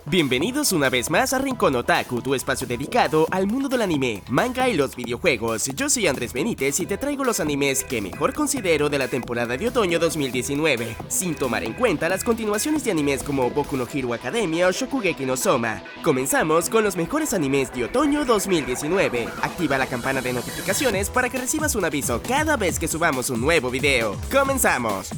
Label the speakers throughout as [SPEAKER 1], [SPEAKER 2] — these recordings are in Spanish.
[SPEAKER 1] Bienvenidos una vez más a Rincón Otaku, tu espacio dedicado al mundo del anime, manga y los videojuegos. Yo soy Andrés Benítez y te traigo los animes que mejor considero de la temporada de otoño 2019, sin tomar en cuenta las continuaciones de animes como Boku no Hero Academia o Shokugeki no Soma. Comenzamos con los mejores animes de otoño 2019. Activa la campana de notificaciones para que recibas un aviso cada vez que subamos un nuevo video. ¡Comenzamos!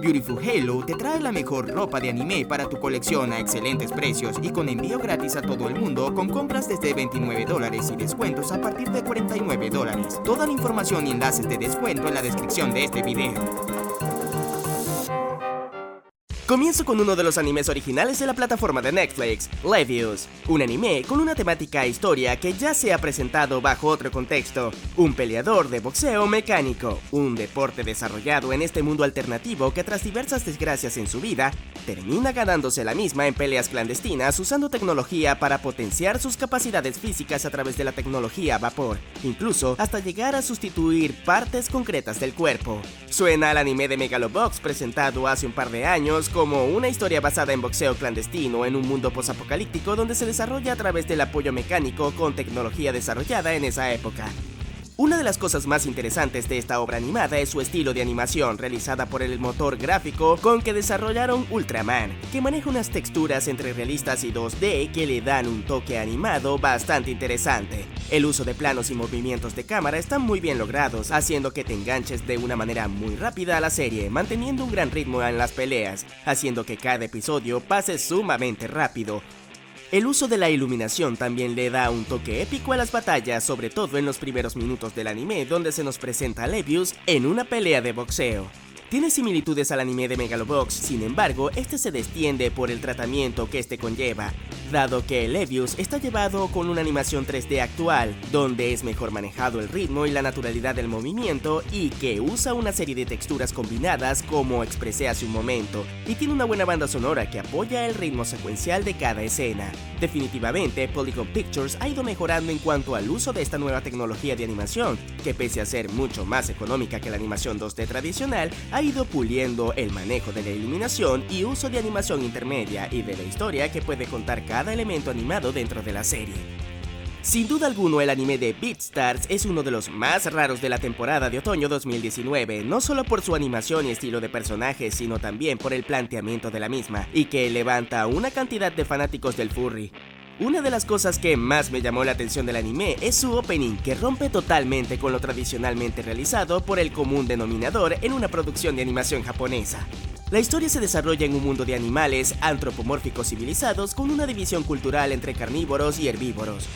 [SPEAKER 1] Beautiful Halo te trae la mejor ropa de anime para tu colección a excelentes precios y con envío gratis a todo el mundo con compras desde $29 y descuentos a partir de $49. Toda la información y enlaces de descuento en la descripción de este video. Comienzo con uno de los animes originales de la plataforma de Netflix, Levius, un anime con una temática e historia que ya se ha presentado bajo otro contexto, un peleador de boxeo mecánico, un deporte desarrollado en este mundo alternativo que tras diversas desgracias en su vida, termina ganándose la misma en peleas clandestinas usando tecnología para potenciar sus capacidades físicas a través de la tecnología a vapor, incluso hasta llegar a sustituir partes concretas del cuerpo. Suena al anime de Megalobox presentado hace un par de años como una historia basada en boxeo clandestino en un mundo posapocalíptico donde se desarrolla a través del apoyo mecánico con tecnología desarrollada en esa época. Una de las cosas más interesantes de esta obra animada es su estilo de animación, realizada por el motor gráfico con que desarrollaron Ultraman, que maneja unas texturas entre realistas y 2D que le dan un toque animado bastante interesante. El uso de planos y movimientos de cámara están muy bien logrados, haciendo que te enganches de una manera muy rápida a la serie, manteniendo un gran ritmo en las peleas, haciendo que cada episodio pase sumamente rápido. El uso de la iluminación también le da un toque épico a las batallas, sobre todo en los primeros minutos del anime donde se nos presenta a Levius en una pelea de boxeo. Tiene similitudes al anime de Megalobox, sin embargo, este se destiende por el tratamiento que este conlleva, dado que Levius está llevado con una animación 3D actual, donde es mejor manejado el ritmo y la naturalidad del movimiento y que usa una serie de texturas combinadas como expresé hace un momento, y tiene una buena banda sonora que apoya el ritmo secuencial de cada escena. Definitivamente, Polygon Pictures ha ido mejorando en cuanto al uso de esta nueva tecnología de animación, que pese a ser mucho más económica que la animación 2D tradicional, ha ido puliendo el manejo de la iluminación y uso de animación intermedia y de la historia que puede contar cada elemento animado dentro de la serie. Sin duda alguno, el anime de Beastars es uno de los más raros de la temporada de otoño 2019, no solo por su animación y estilo de personajes, sino también por el planteamiento de la misma, y que levanta una cantidad de fanáticos del furry. Una de las cosas que más me llamó la atención del anime es su opening, que rompe totalmente con lo tradicionalmente realizado por el común denominador en una producción de animación japonesa. La historia se desarrolla en un mundo de animales antropomórficos civilizados con una división cultural entre carnívoros y herbívoros.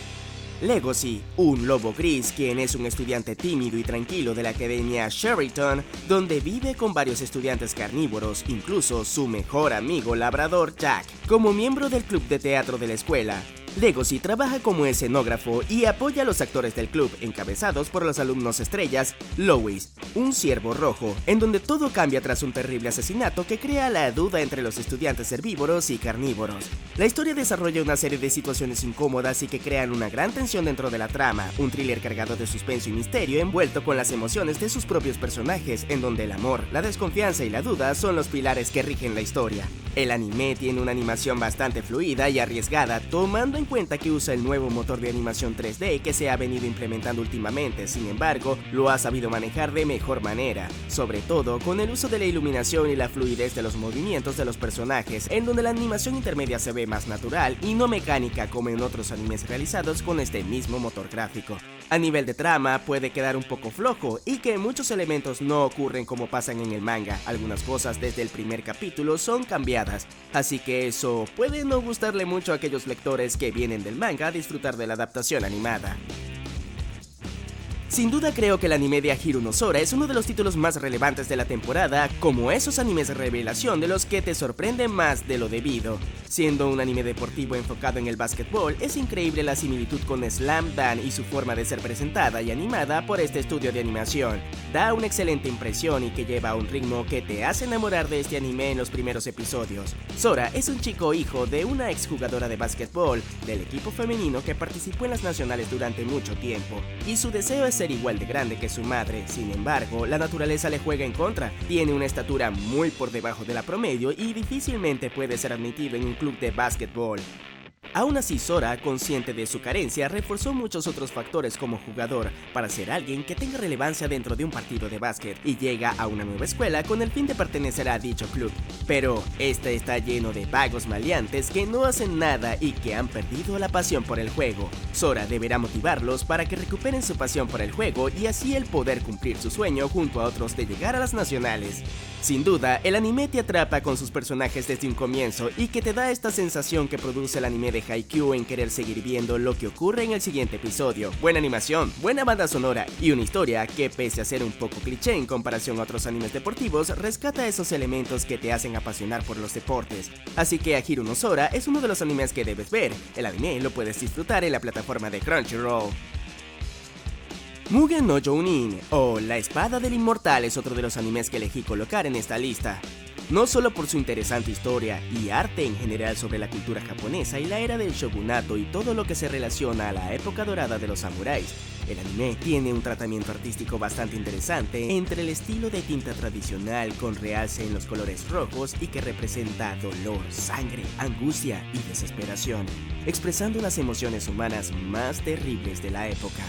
[SPEAKER 1] Legoshi, un lobo gris quien es un estudiante tímido y tranquilo de la Academia Sheraton, donde vive con varios estudiantes carnívoros, incluso su mejor amigo labrador Jack. Como miembro del club de teatro de la escuela, Legoshi trabaja como escenógrafo y apoya a los actores del club, encabezados por los alumnos estrellas Lois, un ciervo rojo, en donde todo cambia tras un terrible asesinato que crea la duda entre los estudiantes herbívoros y carnívoros. La historia desarrolla una serie de situaciones incómodas y que crean una gran tensión dentro de la trama, un thriller cargado de suspenso y misterio envuelto con las emociones de sus propios personajes, en donde el amor, la desconfianza y la duda son los pilares que rigen la historia. El anime tiene una animación bastante fluida y arriesgada, tomando en cuenta que usa el nuevo motor de animación 3D que se ha venido implementando últimamente. Sin embargo, lo ha sabido manejar de mejor manera, sobre todo con el uso de la iluminación y la fluidez de los movimientos de los personajes, en donde la animación intermedia se ve más natural y no mecánica como en otros animes realizados con este mismo motor gráfico. A nivel de trama puede quedar un poco flojo y que muchos elementos no ocurren como pasan en el manga, algunas cosas desde el primer capítulo son cambiadas, así que eso puede no gustarle mucho a aquellos lectores que vienen del manga a disfrutar de la adaptación animada. Sin duda creo que el anime de Ahiru no Sora es uno de los títulos más relevantes de la temporada, como esos animes de revelación de los que te sorprenden más de lo debido. Siendo un anime deportivo enfocado en el básquetbol, es increíble la similitud con Slam Dunk y su forma de ser presentada y animada por este estudio de animación. Da una excelente impresión y que lleva a un ritmo que te hace enamorar de este anime en los primeros episodios. Sora es un chico hijo de una exjugadora de básquetbol del equipo femenino que participó en las nacionales durante mucho tiempo, y su deseo es ser igual de grande que su madre. Sin embargo, la naturaleza le juega en contra. Tiene una estatura muy por debajo de la promedio y difícilmente puede ser admitido en un club de básquetbol. Aún así, Sora, consciente de su carencia, reforzó muchos otros factores como jugador para ser alguien que tenga relevancia dentro de un partido de básquet y llega a una nueva escuela con el fin de pertenecer a dicho club. Pero este está lleno de vagos maleantes que no hacen nada y que han perdido la pasión por el juego. Sora deberá motivarlos para que recuperen su pasión por el juego y así el poder cumplir su sueño junto a otros de llegar a las nacionales. Sin duda, el anime te atrapa con sus personajes desde un comienzo y que te da esta sensación que produce el anime de Haikyuu en querer seguir viendo lo que ocurre en el siguiente episodio. Buena animación, buena banda sonora y una historia que, pese a ser un poco cliché en comparación a otros animes deportivos, rescata esos elementos que te hacen apasionar por los deportes. Así que Ahiru no Sora es uno de los animes que debes ver. El anime lo puedes disfrutar en la plataforma de Crunchyroll. Mugen no Jounin, o La Espada del Inmortal, es otro de los animes que elegí colocar en esta lista. No solo por su interesante historia y arte en general sobre la cultura japonesa y la era del shogunato y todo lo que se relaciona a la época dorada de los samuráis, el anime tiene un tratamiento artístico bastante interesante entre el estilo de tinta tradicional con realce en los colores rojos y que representa dolor, sangre, angustia y desesperación, expresando las emociones humanas más terribles de la época.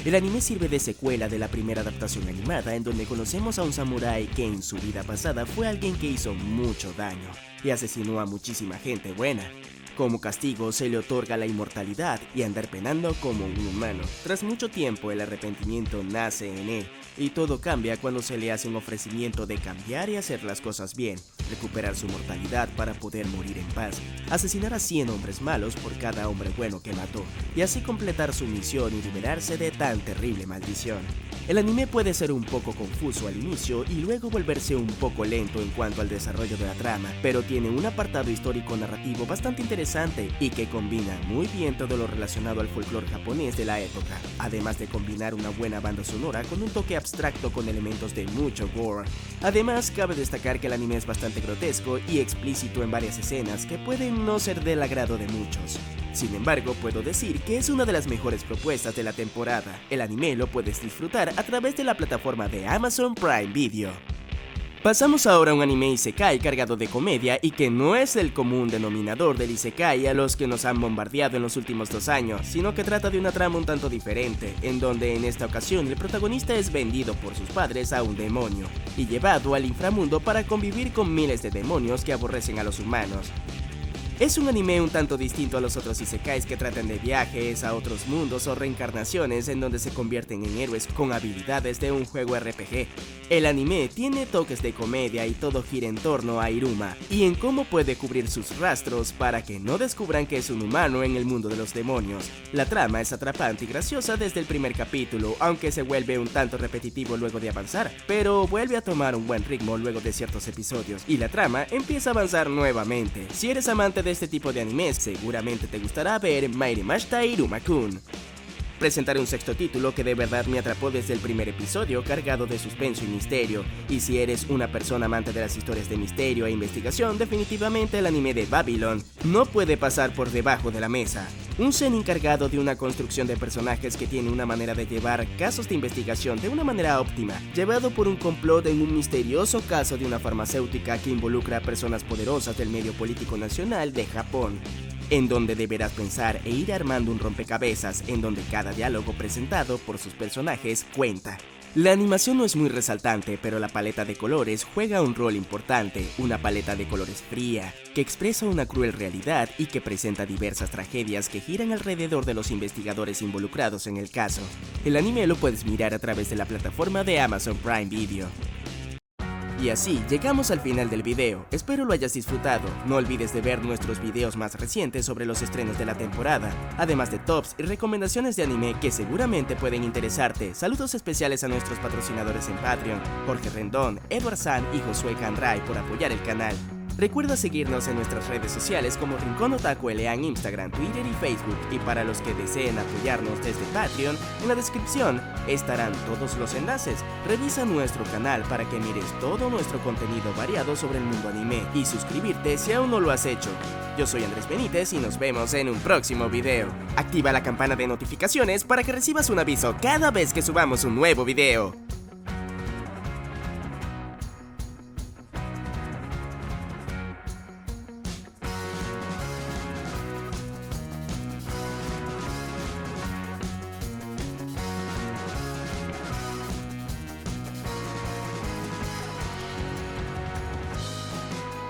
[SPEAKER 1] El anime sirve de secuela de la primera adaptación animada en donde conocemos a un samurái que en su vida pasada fue alguien que hizo mucho daño y asesinó a muchísima gente buena. Como castigo se le otorga la inmortalidad y andar penando como un humano. Tras mucho tiempo el arrepentimiento nace en él y todo cambia cuando se le hace un ofrecimiento de cambiar y hacer las cosas bien, recuperar su mortalidad para poder morir en paz, asesinar a 100 hombres malos por cada hombre bueno que mató y así completar su misión y liberarse de tan terrible maldición. El anime puede ser un poco confuso al inicio y luego volverse un poco lento en cuanto al desarrollo de la trama, pero tiene un apartado histórico narrativo bastante interesante y que combina muy bien todo lo relacionado al folclore japonés de la época, además de combinar una buena banda sonora con un toque abstracto con elementos de mucho gore. Además, cabe destacar que el anime es bastante grotesco y explícito en varias escenas que pueden no ser del agrado de muchos. Sin embargo, puedo decir que es una de las mejores propuestas de la temporada. El anime lo puedes disfrutar a través de la plataforma de Amazon Prime Video. Pasamos ahora a un anime isekai cargado de comedia y que no es el común denominador del isekai a los que nos han bombardeado en los últimos 2 años, sino que trata de una trama un tanto diferente, en donde en esta ocasión el protagonista es vendido por sus padres a un demonio y llevado al inframundo para convivir con miles de demonios que aborrecen a los humanos. Es un anime un tanto distinto a los otros isekais que tratan de viajes a otros mundos o reencarnaciones en donde se convierten en héroes con habilidades de un juego RPG. El anime tiene toques de comedia y todo gira en torno a Iruma y en cómo puede cubrir sus rastros para que no descubran que es un humano en el mundo de los demonios. La trama es atrapante y graciosa desde el primer capítulo, aunque se vuelve un tanto repetitivo luego de avanzar, pero vuelve a tomar un buen ritmo luego de ciertos episodios y la trama empieza a avanzar nuevamente. Si eres amante de este tipo de animes, seguramente te gustará ver Mairimashita Iruma-kun. Presentaré un sexto título que de verdad me atrapó desde el primer episodio, cargado de suspenso y misterio, y si eres una persona amante de las historias de misterio e investigación, definitivamente el anime de Babylon no puede pasar por debajo de la mesa. Un seinen encargado de una construcción de personajes que tiene una manera de llevar casos de investigación de una manera óptima, llevado por un complot en un misterioso caso de una farmacéutica que involucra a personas poderosas del medio político nacional de Japón, en donde deberás pensar e ir armando un rompecabezas en donde cada diálogo presentado por sus personajes cuenta. La animación no es muy resaltante, pero la paleta de colores juega un rol importante, una paleta de colores fría, que expresa una cruel realidad y que presenta diversas tragedias que giran alrededor de los investigadores involucrados en el caso. El anime lo puedes mirar a través de la plataforma de Amazon Prime Video. Y así llegamos al final del video, espero lo hayas disfrutado. No olvides de ver nuestros videos más recientes sobre los estrenos de la temporada, además de tops y recomendaciones de anime que seguramente pueden interesarte. Saludos especiales a nuestros patrocinadores en Patreon, Jorge Rendón, Edward San y Josué Canray por apoyar el canal. Recuerda seguirnos en nuestras redes sociales como Rincón Otaku LA en Instagram, Twitter y Facebook, y para los que deseen apoyarnos desde Patreon, en la descripción estarán todos los enlaces. Revisa nuestro canal para que mires todo nuestro contenido variado sobre el mundo anime y suscribirte si aún no lo has hecho. Yo soy Andrés Benítez y nos vemos en un próximo video. Activa la campana de notificaciones para que recibas un aviso cada vez que subamos un nuevo video.